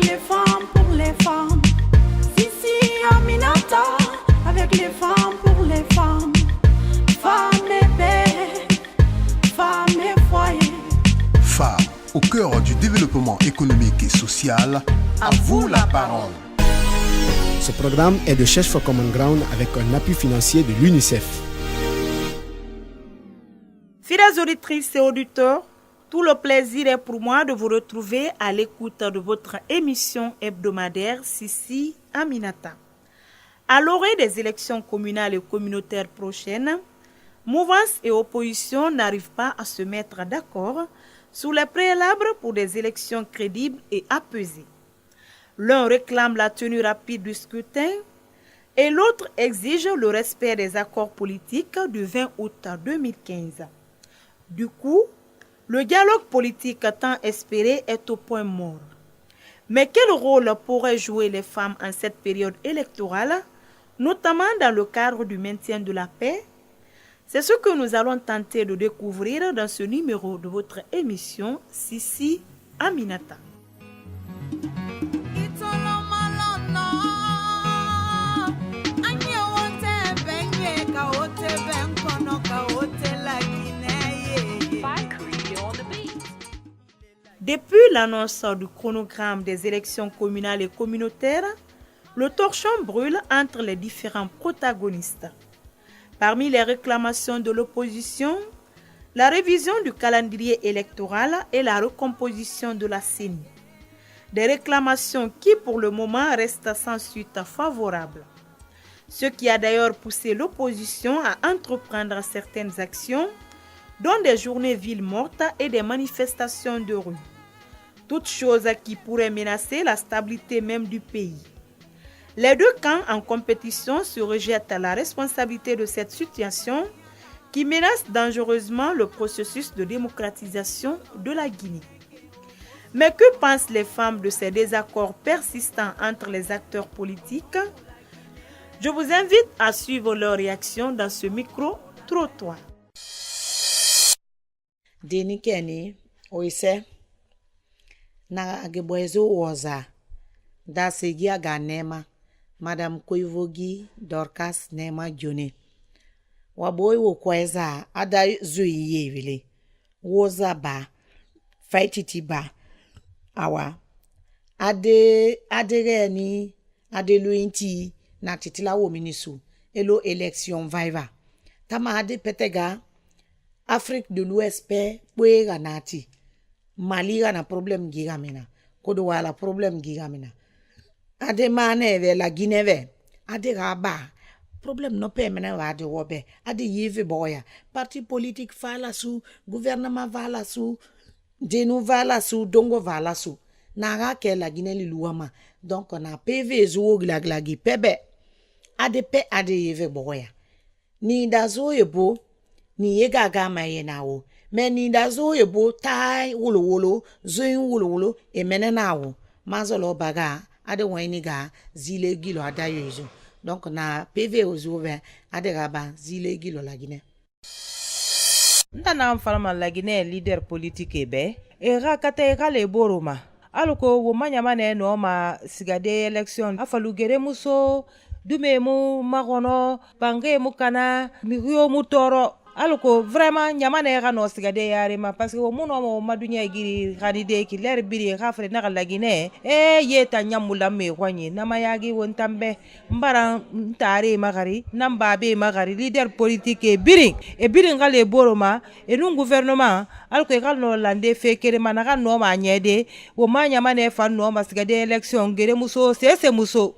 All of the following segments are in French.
avec les femmes pour les femmes. Sissi Aminata, avec les femmes pour les femmes. Femmes et paix, femmes et foyer. Femmes au cœur du développement économique et social. À vous la parole. Ce programme est de Search for Common Ground avec un appui financier de l'UNICEF. Fidèles auditrices et auditeurs, tout le plaisir est pour moi de vous retrouver à l'écoute de votre émission hebdomadaire Sissi Aminata. À l'orée des élections communales et communautaires prochaines, mouvance et opposition n'arrivent pas à se mettre d'accord sur les préalables pour des élections crédibles et apaisées. L'un réclame la tenue rapide du scrutin et l'autre exige le respect des accords politiques du 20 août 2015. Du coup, le dialogue politique tant espéré est au point mort. Mais quel rôle pourraient jouer les femmes en cette période électorale, notamment dans le cadre du maintien de la paix? C'est ce que nous allons tenter de découvrir dans ce numéro de votre émission Sissi Aminata. Depuis l'annonce du chronogramme des élections communales et communautaires, le torchon brûle entre les différents protagonistes. Parmi les réclamations de l'opposition, la révision du calendrier électoral et la recomposition de la CENI. Des réclamations qui pour le moment restent sans suite favorable. Ce qui a d'ailleurs poussé l'opposition à entreprendre certaines actions, dont des journées villes mortes et des manifestations de rue. Toutes choses qui pourraient menacer la stabilité même du pays. Les deux camps en compétition se rejettent la responsabilité de cette situation qui menace dangereusement le processus de démocratisation de la Guinée. Mais que pensent les femmes de ces désaccords persistants entre les acteurs politiques? Je vous invite à suivre leurs réactions dans ce micro-trottoir. Deni Kenny, oise, na ageboezo woza, da segia ganema, Madame Koivogi Dorcas Nema Jone. Waboy wo kweza, ada zui yevile, woza ba, faititi ba, awa, adegeni, adeluinti, na titila wo minisu, elo election vaiva. Tama ade petega, Afrique de l'Ouest pe pwega nati. Mali na problem gigamina. Kodo wala problem gigamina. Ade mane ve la Guinée ve. Ade raba. Problem no pe mena wade wobe. Ade yeve boya. Parti politique vala su. Gouvernement vala su. Denu vala su. Dongo vala su. Naga ke la Guinée li luama. Donc na PV zo glagi pebe. Ade pe ade yeve boya. Ni da zo yebo. Ni yega gama yenawo. Men ni da zo yebo tai wolo zoin wolo e menenawo. Mazolo baga ade wani ga zile gilo adayo izo. Donc na PV ozuve ade gaba zile gilo la Guinée. Ndana mfalma la Guinée leader politique be e rakate kale boroma. Aloko wo manyama ne no ma sigade election afalugere muso dume mu magono bange mu kana mirio mu toro. Aloko vraiment nyamane ga no sigade yare ma parce que wo muno mo madunya giri kanide ki ler biri khafre na la Guinée yeta nyamula me kwanye na mayagi wontambe mbara ntare magari nambabe magari leader politique biri ngale boroma e nun gouvernement alko gal no lande fekere manaka no ma nyede wo manyamane fa no ma sigade election gere muso sese muso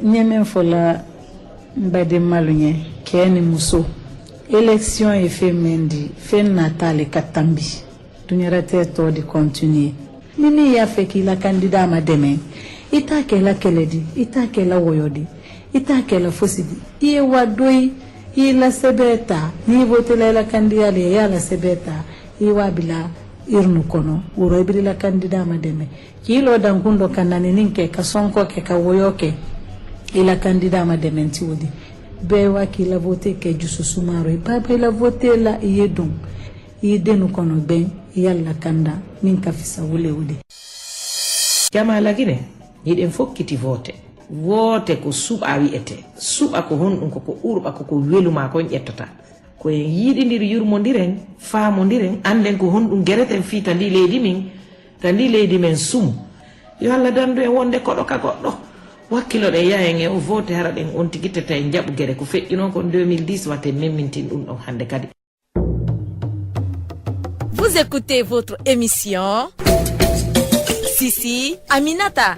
nyeme fola mbade malunye keni muso élection et fait mendi fait natale katambi dunyara to di continuer nini ya fait qu'il a candidat ma demain ita kela keledi ita kela woyodi ita kela fosidi iye wadoi ila sebeta ni vote la candidat le ya la sebeta iwa bila irnu kono wuro ibri la candidat ma demain kilo dangundo kanani ninke kasonko ke kawoyoke ila candidat ma demain ti wodi bewa ki la voté ke jusu sumaro e papa la voté la yedon yedenu kono ben yalla kanda min ka fisa wule wude jama la Guinée yiɗen fokkiti woote ko suɓa wi'ete suɓa ko honɗum koko urɓa koko weluma kon ƴettata koyen yiɗidiri yurmodiren faamodiren anden ko honɗum guereten fii ta ndi leydi men sumu yo Allah dandu en wonde koɗo ka goɗɗo wakkilo ɗen yahen e o vote hara ɗen on tigittata en jaɓu guere ko feƴƴi noon kon 2010 watte memmintin ɗum ɗon hande kadi. Vous écoutez votre émission Sissi Aminata.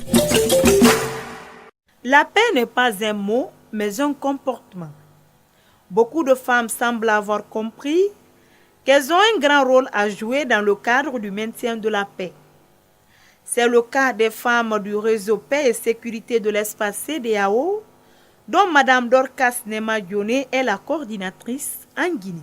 La paix n'est pas un mot, mais un comportement. Beaucoup de femmes semblent avoir compris qu'elles ont un grand rôle à jouer dans le cadre du maintien de la paix. C'est le cas des femmes du réseau Paix et Sécurité de l'espace CEDEAO, dont Mme Dorcas Nema Dioné est la coordinatrice en Guinée.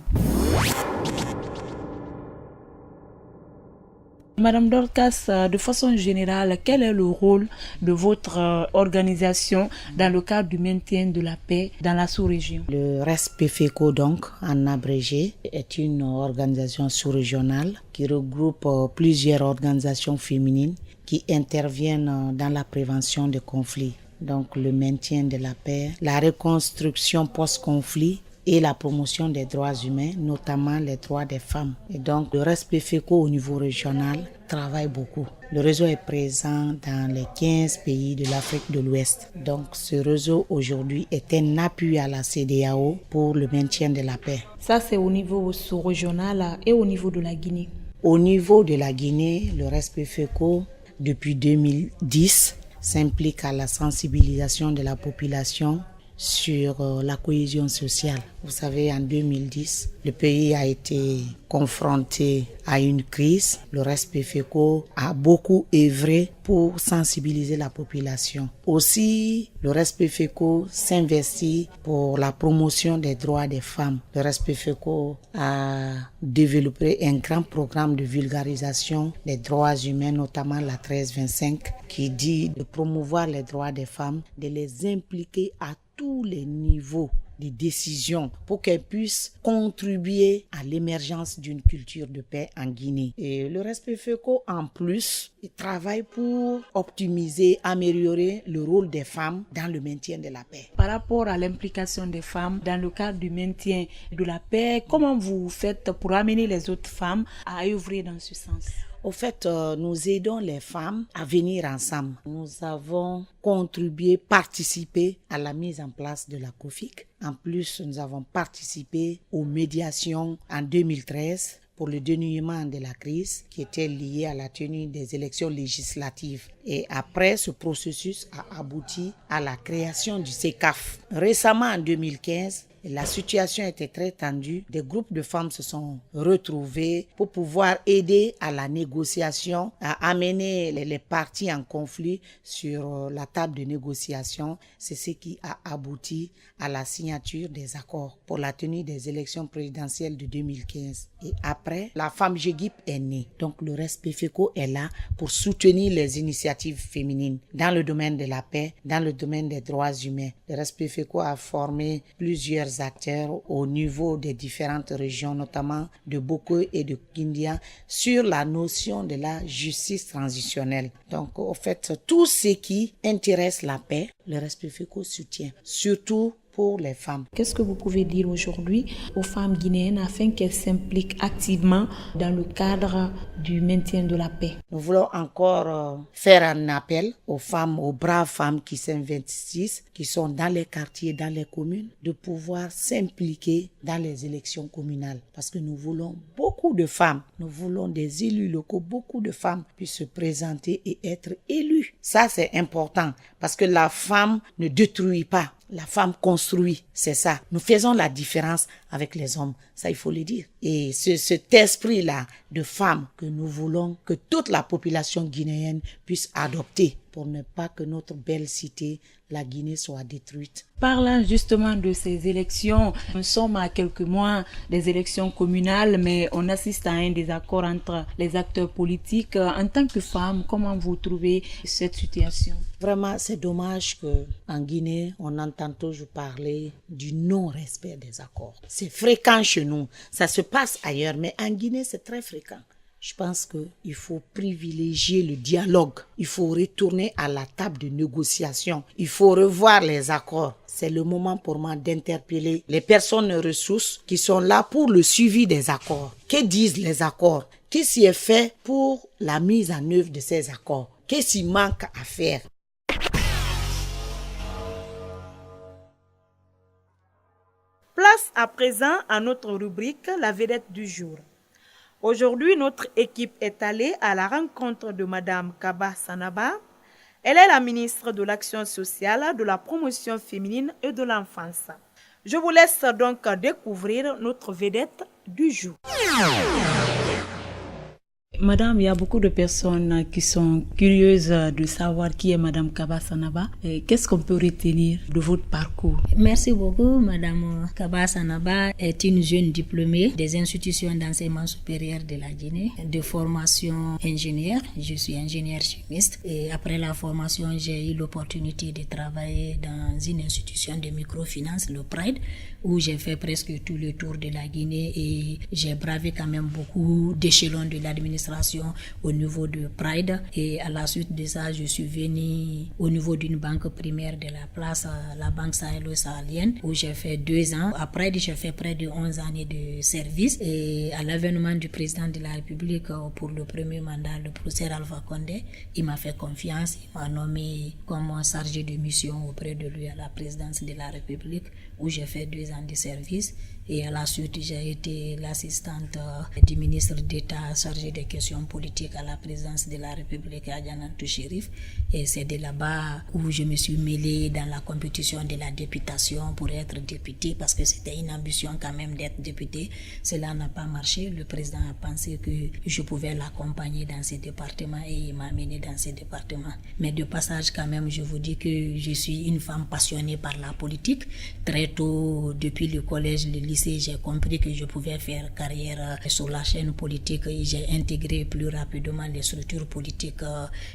Madame Dorcas, de façon générale, quel est le rôle de votre organisation dans le cadre du maintien de la paix dans la sous-région? Le RESPEFECO, donc, en abrégé, est une organisation sous-régionale qui regroupe plusieurs organisations féminines qui interviennent dans la prévention des conflits. Donc, le maintien de la paix, la reconstruction post-conflit, et la promotion des droits humains, notamment les droits des femmes. Et donc, le RESPEFECO au niveau régional travaille beaucoup. Le réseau est présent dans les 15 pays de l'Afrique de l'Ouest. Donc, ce réseau aujourd'hui est un appui à la CEDEAO pour le maintien de la paix. Ça, c'est au niveau sous-régional et au niveau de la Guinée. Au niveau de la Guinée, le RESPEFECO, depuis 2010, s'implique à la sensibilisation de la population sur la cohésion sociale. Vous savez, en 2010, le pays a été confronté à une crise. Le RESPEFECO a beaucoup œuvré pour sensibiliser la population. Aussi, le RESPEFECO s'investit pour la promotion des droits des femmes. Le RESPEFECO a développé un grand programme de vulgarisation des droits humains, notamment la 1325, qui dit de promouvoir les droits des femmes, de les impliquer à tous les niveaux de décision pour qu'elles puissent contribuer à l'émergence d'une culture de paix en Guinée. Et le RESPEFECO, en plus, il travaille pour optimiser, améliorer le rôle des femmes dans le maintien de la paix. Par rapport à l'implication des femmes dans le cadre du maintien de la paix, comment vous faites pour amener les autres femmes à œuvrer dans ce sens? Au fait, nous aidons les femmes à venir ensemble. Nous avons contribué, participé à la mise en place de la COFIC. En plus, nous avons participé aux médiations en 2013 pour le dénouement de la crise qui était liée à la tenue des élections législatives. Et après, ce processus a abouti à la création du CECAF. Récemment, en 2015, la situation était très tendue. Des groupes de femmes se sont retrouvés pour pouvoir aider à la négociation, à amener les parties en conflit sur la table de négociation. C'est ce qui a abouti à la signature des accords pour la tenue des élections présidentielles de 2015. Et après, la femme GEGIP est née. Donc le RESPEFECO est là pour soutenir les initiatives féminines dans le domaine de la paix, dans le domaine des droits humains. Le RESPEFECO a formé plusieurs acteurs au niveau des différentes régions, notamment de Boko et de Kindia, sur la notion de la justice transitionnelle. Donc, au fait, tout ce qui intéresse la paix, le RESPEFECO soutient, surtout pour les femmes. Qu'est-ce que vous pouvez dire aujourd'hui aux femmes guinéennes afin qu'elles s'impliquent activement dans le cadre du maintien de la paix? Nous voulons encore faire un appel aux femmes, aux braves femmes qui s'investissent, qui sont dans les quartiers, dans les communes, de pouvoir s'impliquer dans les élections communales. Parce que nous voulons beaucoup de femmes, nous voulons des élus locaux, beaucoup de femmes puissent se présenter et être élues. Ça, c'est important parce que la femme ne détruit pas. La femme construit, c'est ça. Nous faisons la différence avec les hommes, ça il faut le dire. Et cet esprit-là de femme que nous voulons que toute la population guinéenne puisse adopter pour ne pas que notre belle cité, la Guinée, soit détruite. Parlant justement de ces élections, nous sommes à quelques mois des élections communales, mais on assiste à un désaccord entre les acteurs politiques. En tant que femme, comment vous trouvez cette situation? Vraiment, c'est dommage qu'en Guinée, on entend toujours parler du non-respect des accords. C'est fréquent chez nous, ça se passe ailleurs, mais en Guinée, c'est très fréquent. Je pense qu'il faut privilégier le dialogue. Il faut retourner à la table de négociation. Il faut revoir les accords. C'est le moment pour moi d'interpeller les personnes ressources qui sont là pour le suivi des accords. Que disent les accords? Qu'est-ce qui est fait pour la mise en œuvre de ces accords? Qu'est-ce qui manque à faire? Place à présent à notre rubrique La vedette du jour. Aujourd'hui, notre équipe est allée à la rencontre de Madame Kaba Sanaba. Elle est la ministre de l'Action sociale, de la promotion féminine et de l'enfance. Je vous laisse donc découvrir notre vedette du jour. Madame, il y a beaucoup de personnes qui sont curieuses de savoir qui est Madame Kaba Sanaba. Qu'est-ce qu'on peut retenir de votre parcours? Merci beaucoup. Madame Kaba Sanaba est une jeune diplômée des institutions d'enseignement supérieur de la Guinée, de formation ingénieur. Je suis ingénieur chimiste et après la formation, j'ai eu l'opportunité de travailler dans une institution de microfinance, le Pride, où j'ai fait presque tout le tour de la Guinée et j'ai bravé quand même beaucoup d'échelons de l'administration au niveau de Pride, et à la suite de ça je suis venue au niveau d'une banque primaire de la place, la banque sahélo-sahélienne, où j'ai fait 2 ans. Après j'ai fait près de 11 années de service, et à l'avènement du président de la République pour le premier mandat, le professeur Alpha Condé, il m'a fait confiance, il m'a nommé comme chargé de mission auprès de lui à la présidence de la République, où j'ai fait 2 ans de service. Et à la suite, j'ai été l'assistante du ministre d'État chargé des questions politiques à la présidence de la République, Adjanantou Chérif. Et c'est de là-bas où je me suis mêlée dans la compétition de la députation pour être députée, parce que c'était une ambition quand même d'être députée. Cela n'a pas marché. Le président a pensé que je pouvais l'accompagner dans ce département et il m'a amenée dans ce département. Mais de passage quand même, je vous dis que je suis une femme passionnée par la politique. Très tôt, depuis le collège, le lycée, j'ai compris que je pouvais faire carrière sur la chaîne politique et j'ai intégré plus rapidement les structures politiques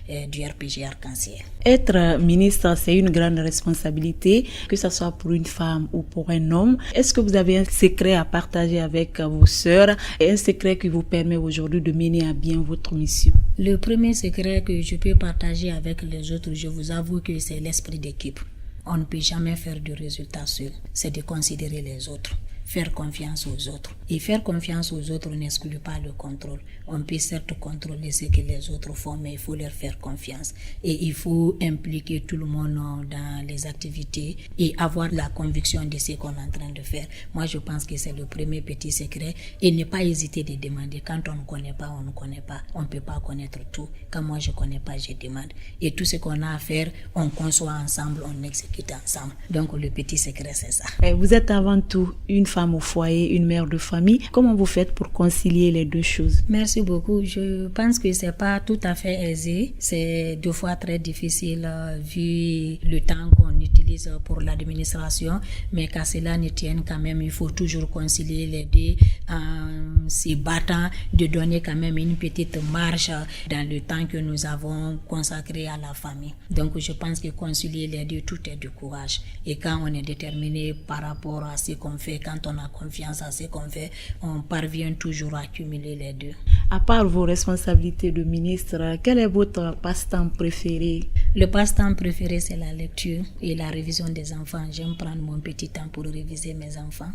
du RPG Arc-en-Ciel. Être ministre, c'est une grande responsabilité, que ce soit pour une femme ou pour un homme. Est-ce que vous avez un secret à partager avec vos sœurs et un secret qui vous permet aujourd'hui de mener à bien votre mission? Le premier secret que je peux partager avec les autres, je vous avoue que c'est l'esprit d'équipe. On ne peut jamais faire de résultats seul, c'est de considérer les autres. Faire confiance aux autres. Et faire confiance aux autres n'exclut pas le contrôle. On peut certes contrôler ce que les autres font, mais il faut leur faire confiance. Et il faut impliquer tout le monde dans les activités et avoir la conviction de ce qu'on est en train de faire. Moi, je pense que c'est le premier petit secret. Et ne pas hésiter de demander. Quand on ne connaît pas, on ne connaît pas. On ne peut pas connaître tout. Quand moi, je ne connais pas, je demande. Et tout ce qu'on a à faire, on conçoit ensemble, on exécute ensemble. Donc, le petit secret, c'est ça. Vous êtes avant tout une femme au foyer, une mère de famille. Comment vous faites pour concilier les deux choses? Merci beaucoup. Je pense que c'est pas tout à fait aisé. C'est 2 fois très difficile vu le temps qu'on utilise pour l'administration. Mais qu'à cela ne tienne quand même, il faut toujours concilier les deux en se battant de donner quand même une petite marge dans le temps que nous avons consacré à la famille. Donc je pense que concilier les deux, tout est du courage. Et quand on est déterminé par rapport à ce qu'on fait, quand on a confiance à ce qu'on fait, on parvient toujours à cumuler les deux. À part vos responsabilités de ministre, quel est votre passe-temps préféré? Le passe-temps préféré, c'est la lecture et la révision des enfants. J'aime prendre mon petit temps pour réviser mes enfants.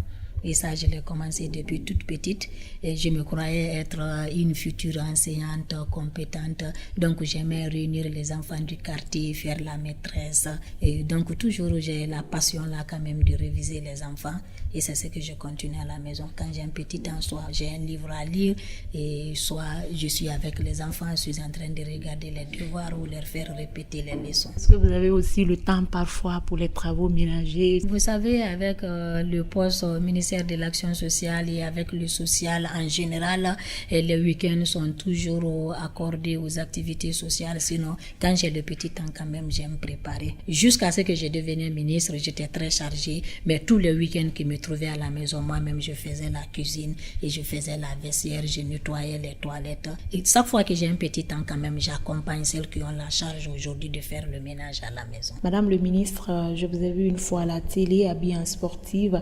Et ça, je l'ai commencé depuis toute petite. Et je me croyais être une future enseignante compétente. Donc, j'aimais réunir les enfants du quartier, faire la maîtresse. Et donc, toujours, j'ai la passion là quand même de réviser les enfants. Et c'est ce que je continue à la maison. Quand j'ai un petit temps, soit j'ai un livre à lire, et soit je suis avec les enfants, je suis en train de regarder les devoirs ou leur faire répéter les leçons. Est-ce que vous avez aussi le temps parfois pour les travaux ménagers? Vous savez, avec le poste au ministère de l'Action sociale et avec le social en général, les week-ends sont toujours accordés aux activités sociales. Sinon, quand j'ai le petit temps, quand même, j'aime préparer. Jusqu'à ce que je devienne ministre, j'étais très chargée, mais tous les week-ends qui me trouvais à la maison, moi-même, je faisais la cuisine et je faisais la vaisselle, je nettoyais les toilettes. Et chaque fois que j'ai un petit temps, quand même, j'accompagne celles qui ont la charge aujourd'hui de faire le ménage à la maison. Madame le ministre, je vous ai vu une fois à la télé habillée en sportive.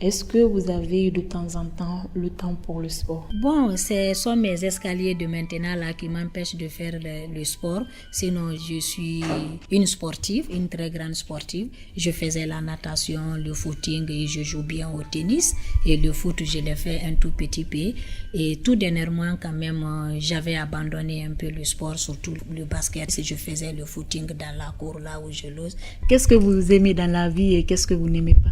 Est-ce que vous avez de temps en temps le temps pour le sport? Bon, ce sont mes escaliers de maintenant là qui m'empêchent de faire le sport. Sinon, je suis une sportive, une très grande sportive. Je faisais la natation, le footing et je joue bien au tennis. Et le foot, je l'ai fait un tout petit peu. Et tout dernièrement, quand même, j'avais abandonné un peu le sport, surtout le basket. Je faisais le footing dans la cour là où je loge. Qu'est-ce que vous aimez dans la vie et qu'est-ce que vous n'aimez pas?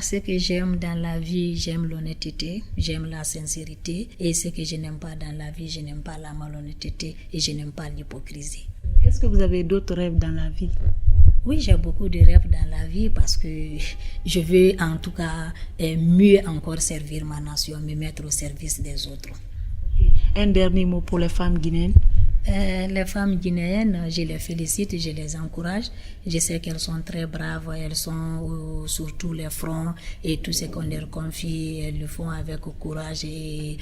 Ce que j'aime dans la vie, j'aime l'honnêteté, j'aime la sincérité. Et ce que je n'aime pas dans la vie, je n'aime pas la malhonnêteté et je n'aime pas l'hypocrisie. Est-ce que vous avez d'autres rêves dans la vie? Oui, j'ai beaucoup de rêves dans la vie parce que je veux en tout cas mieux encore servir ma nation, me mettre au service des autres. Un dernier mot pour les femmes guinéennes? Les femmes guinéennes, je les félicite, je les encourage. Je sais qu'elles sont très braves, elles sont sur tous les fronts et tout ce qu'on leur confie, elles le font avec courage et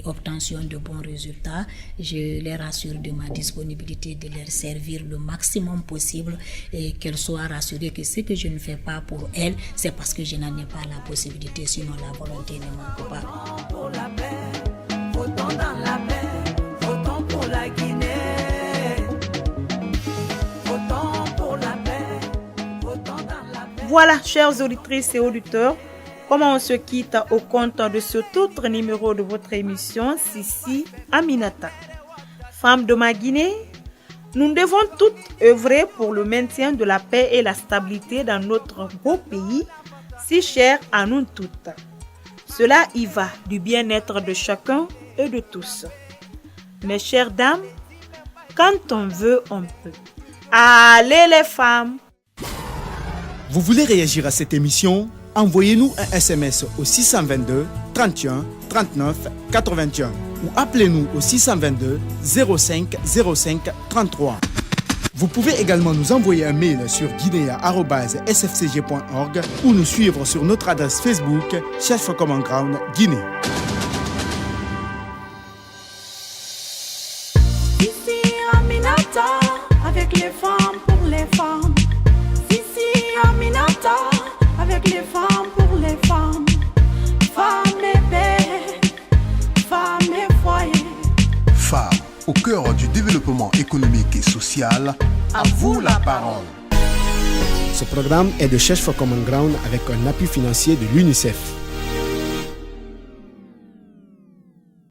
obtention de bons résultats. Je les rassure de ma disponibilité de leur servir le maximum possible et qu'elles soient rassurées que ce que je ne fais pas pour elles, c'est parce que je n'en ai pas la possibilité, sinon la volonté ne manque pas. Pour la paix, votons dans la paix, votons pour la Guinée. Votons pour la paix, votons dans la paix. Voilà, chers auditrices et auditeurs, comment on se quitte au compte de cet autre numéro de votre émission, Sissi Aminata. Femmes de ma Guinée, nous devons toutes œuvrer pour le maintien de la paix et la stabilité dans notre beau pays, si cher à nous toutes. Cela y va du bien-être de chacun et de tous. Mes chères dames, quand on veut, on peut. Allez les femmes! Vous voulez réagir à cette émission? Envoyez-nous un SMS au 622 31 39 81 ou appelez-nous au 622 05 05 33. Vous pouvez également nous envoyer un mail sur guinea@sfcg.org ou nous suivre sur notre adresse Facebook Chef for Common Ground Guinée. Sissi Aminata, avec les femmes pour les femmes. Sissi Aminata, avec les femmes pour les femmes. Femmes et paix, femmes et foyer. Femmes au cœur du développement économique et social. À vous la parole. Ce programme est de Chef for Common Ground avec un appui financier de l'UNICEF.